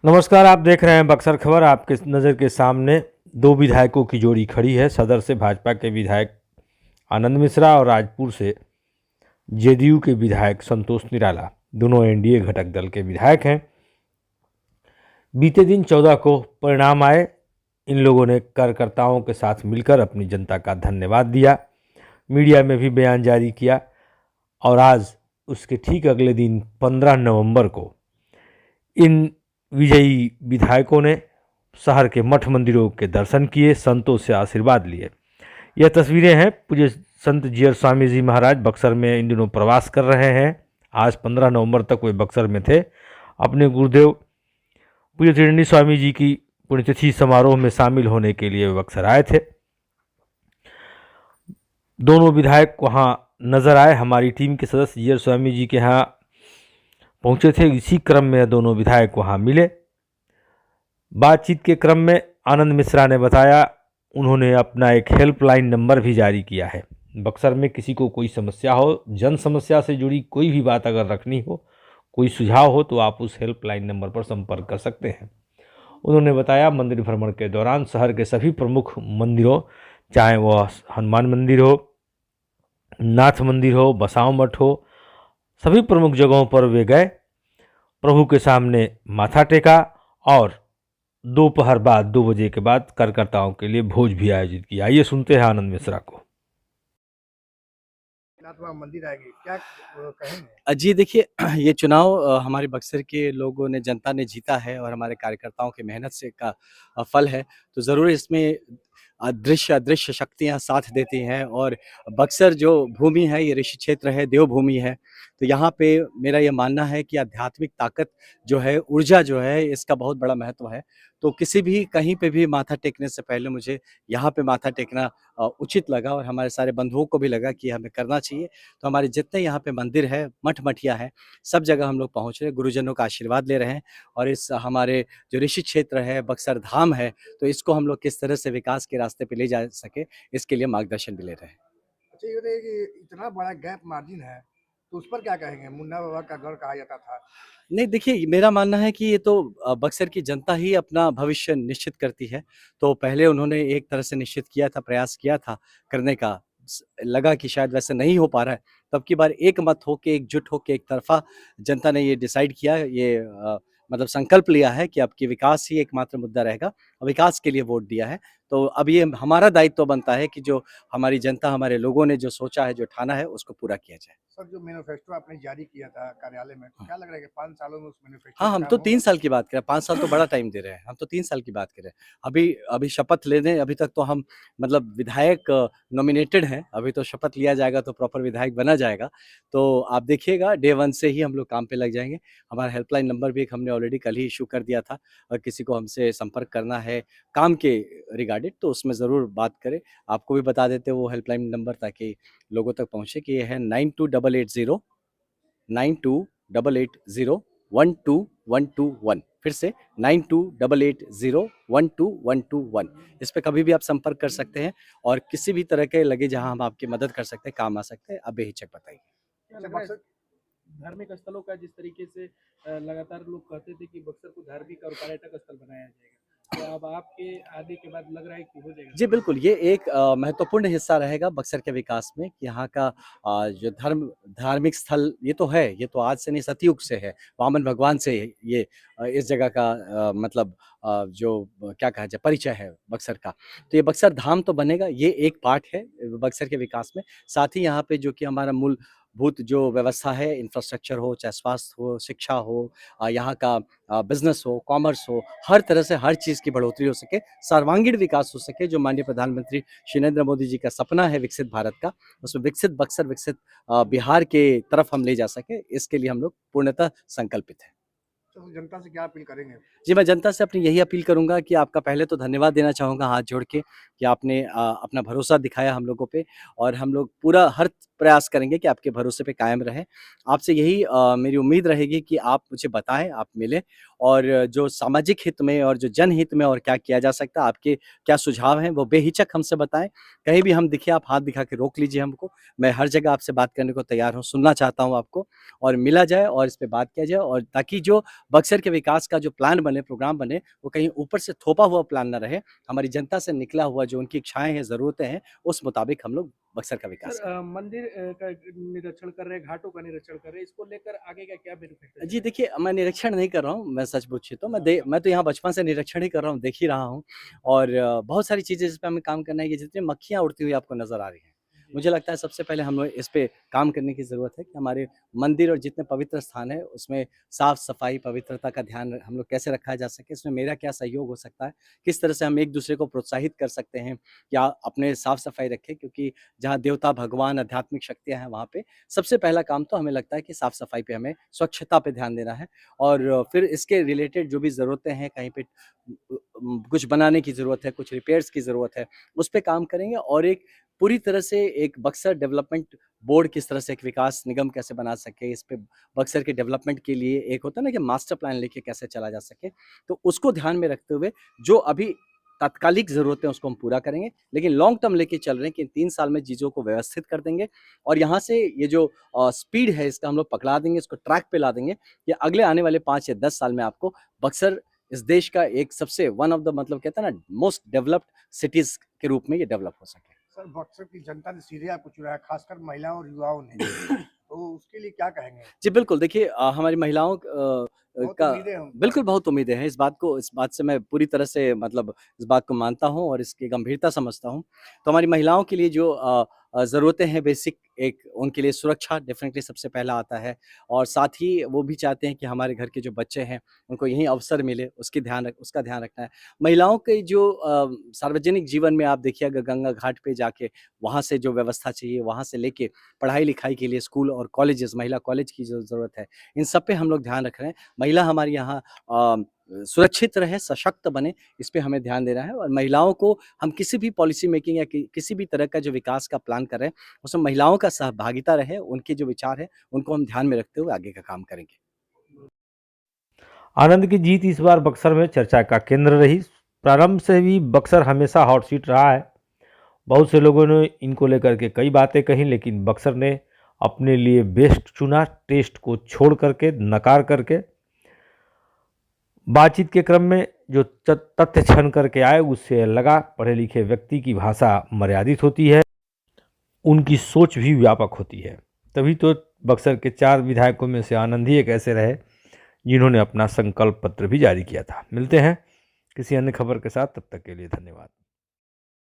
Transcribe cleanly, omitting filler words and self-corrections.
नमस्कार, आप देख रहे हैं बक्सर खबर। आपके नज़र के सामने दो विधायकों की जोड़ी खड़ी है। सदर से भाजपा के विधायक आनंद मिश्रा और राजपुर से जेडीयू के विधायक संतोष निराला, दोनों एनडीए घटक दल के विधायक हैं। बीते दिन 14 को परिणाम आए। इन लोगों ने कार्यकर्ताओं के साथ मिलकर अपनी जनता का धन्यवाद दिया, मीडिया में भी बयान जारी किया और आज उसके ठीक अगले दिन 15 नवंबर को इन विजयी विधायकों ने शहर के मठ मंदिरों के दर्शन किए, संतों से आशीर्वाद लिए। यह तस्वीरें हैं। पूज्य संत जीयर स्वामी जी महाराज बक्सर में इन दिनों प्रवास कर रहे हैं। आज 15 नवंबर तक वे बक्सर में थे। अपने गुरुदेव पूज्य त्रिवेणी स्वामी जी की पुण्यतिथि समारोह में शामिल होने के लिए वे बक्सर आए थे। दोनों विधायक वहाँ नजर आए। हमारी टीम के सदस्य जीयर स्वामी जी के यहाँ पहुंचे थे। इसी क्रम में दोनों विधायक वहां मिले। बातचीत के क्रम में आनंद मिश्रा ने बताया, उन्होंने अपना एक हेल्पलाइन नंबर भी जारी किया है। बक्सर में किसी को कोई समस्या हो, जन समस्या से जुड़ी कोई भी बात अगर रखनी हो, कोई सुझाव हो, तो आप उस हेल्पलाइन नंबर पर संपर्क कर सकते हैं। उन्होंने बताया, मंदिर भ्रमण के दौरान शहर के सभी प्रमुख मंदिरों, चाहे वह हनुमान मंदिर हो, नाथ मंदिर हो, बसाव मठ हो, सभी प्रमुख जगहों पर वे गए, प्रभु के सामने माथा टेका और दोपहर बाद 2 बजे के बाद कार्यकर्ताओं के लिए भोज भी आयोजित किया। आइए सुनते हैं आनंद मिश्रा को। मंदिर आएगी क्या कहेंगे? जी देखिए, ये चुनाव हमारे बक्सर के लोगों ने, जनता ने जीता है और हमारे कार्यकर्ताओं की मेहनत से का फल है। तो ज़रूर इसमें दृश्य अदृश्य शक्तियाँ साथ देती हैं और बक्सर जो भूमि है, ये ऋषि क्षेत्र है, देवभूमि है। तो यहाँ पे मेरा ये मानना है कि आध्यात्मिक ताकत जो है, ऊर्जा जो है, इसका बहुत बड़ा महत्व है। तो किसी भी कहीं पे भी माथा टेकने से पहले मुझे यहाँ पे माथा टेकना उचित लगा और हमारे सारे बंधुओं को भी लगा कि हमें करना चाहिए। तो हमारे जितने यहाँ पे मंदिर है, मठ मठिया है, सब जगह हम लोग पहुँच रहे हैं, गुरुजनों का आशीर्वाद ले रहे हैं और इस हमारे जो ऋषि क्षेत्र है, बक्सर धाम है, तो इसको हम लोग किस तरह से विकास के रास्ते पे ले जा सके, इसके लिए मार्गदर्शन भी ले रहे हैं। अच्छा, ये बताइए कि इतना बड़ा गैप मार्जिन है, तो उस पर क्या कहेंगे? मुन्ना बाबा का गढ़ कहा जाता था। नहीं देखिए, मेरा मानना है कि ये तो बक्सर की जनता ही अपना भविष्य निश्चित करती है। तो पहले उन्होंने एक तरह से निश्चित किया था, प्रयास किया था करने का, लगा कि शायद वैसे नहीं हो पा रहा है। तब की बार एक मत होके, एकजुट होके, एक तरफा जनता ने ये डिसाइड किया, ये मतलब संकल्प लिया है कि अब की विकास ही एकमात्र मुद्दा रहेगा और विकास के लिए वोट दिया है। तो अब ये हमारा दायित्व बनता है कि जो हमारी जनता, हमारे लोगों ने जो सोचा है, जो ठाना है, उसको पूरा किया जाए। सर, जो मैनिफेस्टो आपने जारी किया था कार्यालय में, हाँ। क्या लग रहा है कि 5 सालों में उस मैनिफेस्टो हाँ, पे हम काम तो होगा? 3 साल की बात कर रहे हैं, 5 साल तो बड़ा टाइम दे रहे हैं, हम तो 3 साल की बात कर रहे हैं। अभी शपथ लेने, अभी तक तो हम मतलब विधायक नॉमिनेटेड हैं, अभी तो शपथ लिया जाएगा तो प्रॉपर विधायक बना जाएगा। तो आप देखिएगा, डे 1 से ही हम लोग काम पे लग जाएँगे। हमारा हेल्पलाइन नंबर भी एक हमने ऑलरेडी कल ही इश्यू कर दिया था और किसी को हमसे संपर्क करना है काम के रिगार्डेड तो उसमें ज़रूर बात करें। आपको भी बता देते हैं वो हेल्पलाइन नंबर ताकि लोगों तक पहुँचे कि ये है 92880 9288012121 फिर से 9288012121 इस पे कभी भी आप संपर्क कर सकते हैं और किसी भी तरह के लगे जहां हम आपकी मदद कर सकते हैं, काम आ सकते हैं, आप बेहिचक बताइए। क्या लग रहा है धार्मिक स्थलों का जिस तरीके से लगातार लोग कहते थे कि बक्सर को धार्मिक और पर्यटक स्थल बनाया जाएगा, तो अब आपके आने के बाद लग रहा है कि हो जाएगा? जी बिल्कुल, ये एक महत्वपूर्ण हिस्सा रहेगा बक्सर के विकास में कि यहाँ का जो धार्मिक स्थल ये तो है, ये तो आज से नहीं सतयुग से है, वामन भगवान से ये इस जगह का मतलब जो क्या कहा जाए परिचय है बक्सर का। तो ये बक्सर धाम तो बनेगा, ये एक पार्ट है बक्सर के विकास में। साथ ही यहाँ पे जो कि हमारा मूलभूत जो व्यवस्था है, इंफ्रास्ट्रक्चर हो, चाहे स्वास्थ्य हो, शिक्षा हो, यहाँ का बिज़नेस हो, कॉमर्स हो, हर तरह से हर चीज़ की बढ़ोतरी हो सके, सर्वांगीण विकास हो सके, जो माननीय प्रधानमंत्री श्री नरेंद्र मोदी जी का सपना है विकसित भारत का, उसमें विकसित बक्सर, विकसित बिहार के तरफ हम ले जा सकें, इसके लिए हम लोग पूर्णतः संकल्पित हैं। तो जनता से क्या अपील करेंगे? जी, मैं जनता से अपनी यही अपील करूँगा कि आपका पहले तो धन्यवाद देना चाहूँगा हाथ जोड़ के कि आपने अपना भरोसा दिखाया हम लोगों पे और हम लोग पूरा हर प्रयास करेंगे कि आपके भरोसे पे कायम रहें। आपसे यही मेरी उम्मीद रहेगी कि आप मुझे बताएँ, आप मिलें और जो सामाजिक हित में और जो जनहित में और क्या किया जा सकता है, आपके क्या सुझाव हैं, वो बेहिचक हमसे बताएँ। कहीं भी हम दिखे आप हाथ दिखा के रोक लीजिए हमको। मैं हर जगह आपसे बात करने को तैयार हूँ, सुनना चाहता हूँ आपको और मिला जाए और इस पे बात किया जाए, और ताकि जो बक्सर के विकास का जो प्लान बने, प्रोग्राम बने, वो कहीं ऊपर से थोपा हुआ प्लान ना रहे। हमारी जनता से निकला हुआ जो उनकी इच्छाएँ हैं, ज़रूरतें हैं, उस मुताबिक हम लोग बक्सर का विकास सर मंदिर का निरीक्षण कर रहे हैं, घाटों का निरीक्षण कर रहे हैं, इसको लेकर आगे का क्या बेनिफिट जी देखिए, मैं निरीक्षण नहीं कर रहा हूँ, मैं सच पूछिए तो मैं तो यहाँ बचपन से निरीक्षण ही कर रहा हूँ, देख ही रहा हूँ, और बहुत सारी चीज़ें जिस पे हमें काम करना है, ये जितनी मक्खियाँ उड़ती हुई आपको नज़र आ रही हैं। मुझे लगता है सबसे पहले हमें इस पे काम करने की ज़रूरत है कि हमारे मंदिर और जितने पवित्र स्थान हैं, उसमें साफ-सफाई, पवित्रता का ध्यान हम लोग कैसे रखा जा सके, इसमें मेरा क्या सहयोग हो सकता है, किस तरह से हम एक-दूसरे को प्रोत्साहित कर सकते हैं, या अपने साफ-सफाई रखें, क्योंकि जहाँ देवता, भगवान, आध्यात्मिक शक्तियाँ हैं, वहाँ पे सबसे पहला काम तो हमें लगता है कि साफ-सफाई पे हमें, स्वच्छता पे ध्यान देना है, और फिर इसके रिलेटेड जो भी ज़रूरतें हैं, कहीं पे कुछ बनाने की ज़रूरत है, कुछ रिपेयर्स की ज़रूरत है, उस पे काम करेंगे, और एक पूरी तरह से एक बक्सर डेवलपमेंट बोर्ड किस तरह से एक विकास निगम कैसे बना सके, इस पे बक्सर के डेवलपमेंट के लिए एक होता है ना कि मास्टर प्लान लेके कैसे चला जा सके, तो उसको ध्यान में रखते हुए जो अभी तात्कालिक ज़रूरतें हैं उसको हम पूरा करेंगे, लेकिन लॉन्ग टर्म लेके चल रहे हैं कि इन 3 साल में चीज़ों को व्यवस्थित कर देंगे, और यहाँ से ये जो स्पीड है इसका हम लोग पकड़ा देंगे, इसको ट्रैक पे ला देंगे कि अगले आने वाले 5 या 10 साल में आपको बक्सर इस देश का एक सबसे वन ऑफ द, मतलब कहते हैं ना, मोस्ट डेवलप्ड सिटीज़ के रूप में ये डेवलप हो सके। सर बक्सर की जनता ने सीधे आपको चुना है, खासकर महिलाओं और युवाओं ने, तो उसके लिए क्या कहेंगे? जी, बिल्कुल। देखिए, हमारी महिलाओं बहुत का उम्मीदें हैं उन पर। बिल्कुल बहुत उम्मीदें हैं। इस बात से मैं पूरी तरह से, मतलब इस बात को मानता हूँ और इसकी गंभीरता समझता हूँ। तो हमारी महिलाओं के लिए जो ज़रूरतें हैं बेसिक, एक उनके लिए सुरक्षा डेफ़िनेटली सबसे पहला आता है, और साथ ही वो भी चाहते हैं कि हमारे घर के जो बच्चे हैं, उनको यहीं अवसर मिले, उसका ध्यान रखना है। महिलाओं के जो सार्वजनिक जीवन में आप देखिए, अगर गंगा घाट पे जाके वहाँ से जो व्यवस्था चाहिए, वहाँ से लेके पढ़ाई-लिखाई के लिए स्कूल और कॉलेजेस, महिला कॉलेज की जो ज़रूरत है, इन सब पे हम लोग ध्यान रख रहे हैं। महिला हमारी यहाँ सुरक्षित रहे, सशक्त बने, इस पे हमें ध्यान देना है, और महिलाओं को हम किसी भी पॉलिसी मेकिंग या किसी भी तरह का जो विकास का प्लान कर रहे हैं, उसमें महिलाओं का सहभागिता रहे, उनके जो विचार हैं, उनको हम ध्यान में रखते हुए आगे का काम करेंगे। आनंद की जीत इस बार बक्सर में चर्चा का केंद्र रही। प्रारंभ से भी बक्सर हमेशा हॉट सीट रहा है। बहुत से लोगों ने इनको लेकर के कई बातें कही, लेकिन बक्सर ने अपने लिए बेस्ट चुना, टेस्ट को छोड़ करके, नकार करके। बातचीत के क्रम में जो तथ्य छन करके आए, उससे लगा पढ़े लिखे व्यक्ति की भाषा मर्यादित होती है, उनकी सोच भी व्यापक होती है। तभी तो बक्सर के 4 विधायकों में से आनंद ही एक ऐसे रहे जिन्होंने अपना संकल्प पत्र भी जारी किया था। मिलते हैं किसी अन्य खबर के साथ, तब तक के लिए धन्यवाद।